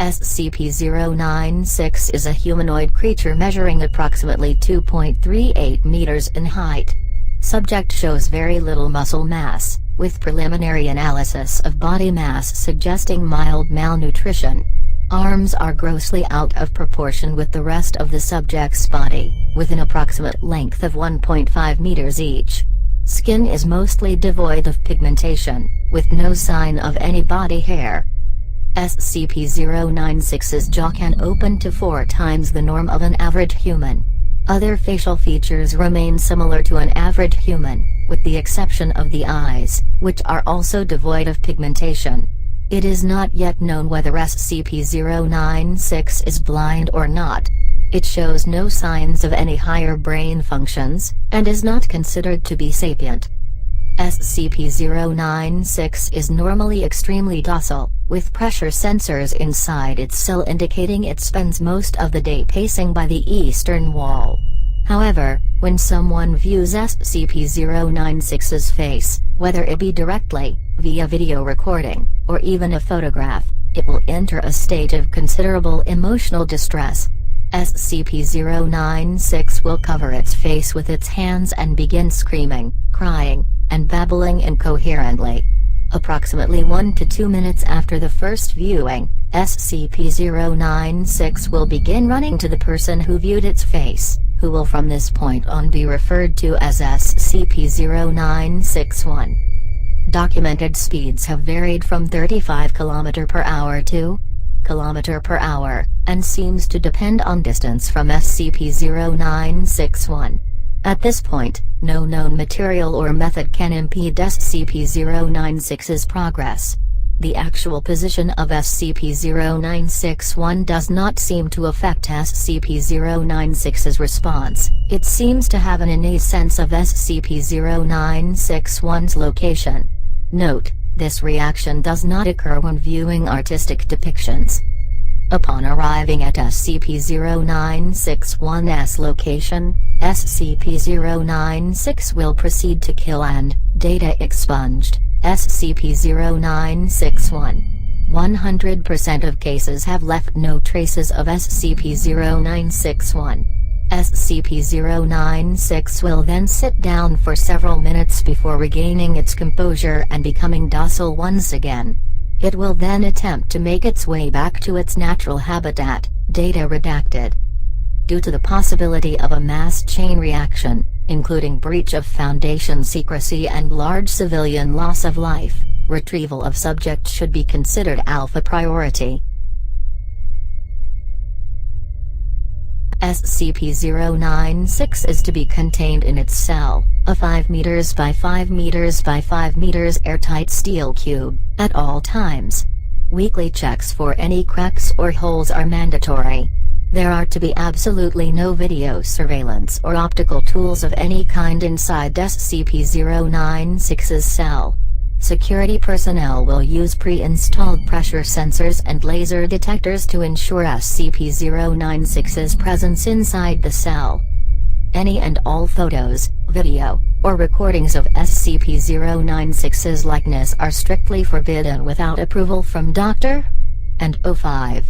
SCP-096 is a humanoid creature measuring approximately 2.38 meters in height. Subject shows very little muscle mass, with preliminary analysis of body mass suggesting mild malnutrition. Arms are grossly out of proportion with the rest of the subject's body, with an approximate length of 1.5 meters each. Skin is mostly devoid of pigmentation, with no sign of any body hair. SCP-096's jaw can open to 4 times the norm of an average human. Other facial features remain similar to an average human, with the exception of the eyes, which are also devoid of pigmentation. It is not yet known whether SCP-096 is blind or not. It shows no signs of any higher brain functions, and is not considered to be sapient. SCP-096 is normally extremely docile, with pressure sensors inside its cell indicating it spends most of the day pacing by the eastern wall. However, when someone views SCP-096's face, whether it be directly, via video recording, or even a photograph, it will enter a state of considerable emotional distress. SCP-096 will cover its face with its hands and begin screaming, crying, and babbling incoherently. Approximately 1 to 2 minutes after the first viewing, SCP-096 will begin running to the person who viewed its face, who will from this point on be referred to as SCP-0961. Documented speeds have varied from 35 km per hour to km per hour, and seems to depend on distance from SCP-0961. At this point, no known material or method can impede SCP-096's progress. The actual position of SCP-0961 does not seem to affect SCP-096's response. It seems to have an innate sense of SCP-0961's location. Note: this reaction does not occur when viewing artistic depictions. Upon arriving at SCP-0961's location, SCP-096 will proceed to kill and, data expunged, SCP-0961. 100% of cases have left no traces of SCP-0961. SCP-096 will then sit down for several minutes before regaining its composure and becoming docile once again. It will then attempt to make its way back to its natural habitat, data redacted. Due to the possibility of a mass chain reaction, including breach of Foundation secrecy and large civilian loss of life, retrieval of subject should be considered alpha priority. SCP-096 is to be contained in its cell, a 5 meters by 5 meters by 5 meters airtight steel cube, at all times. Weekly checks for any cracks or holes are mandatory. There are to be absolutely no video surveillance or optical tools of any kind inside SCP-096's cell. Security personnel will use pre-installed pressure sensors and laser detectors to ensure SCP-096's presence inside the cell. Any and all photos, video, or recordings of SCP-096's likeness are strictly forbidden without approval from Dr. and O5.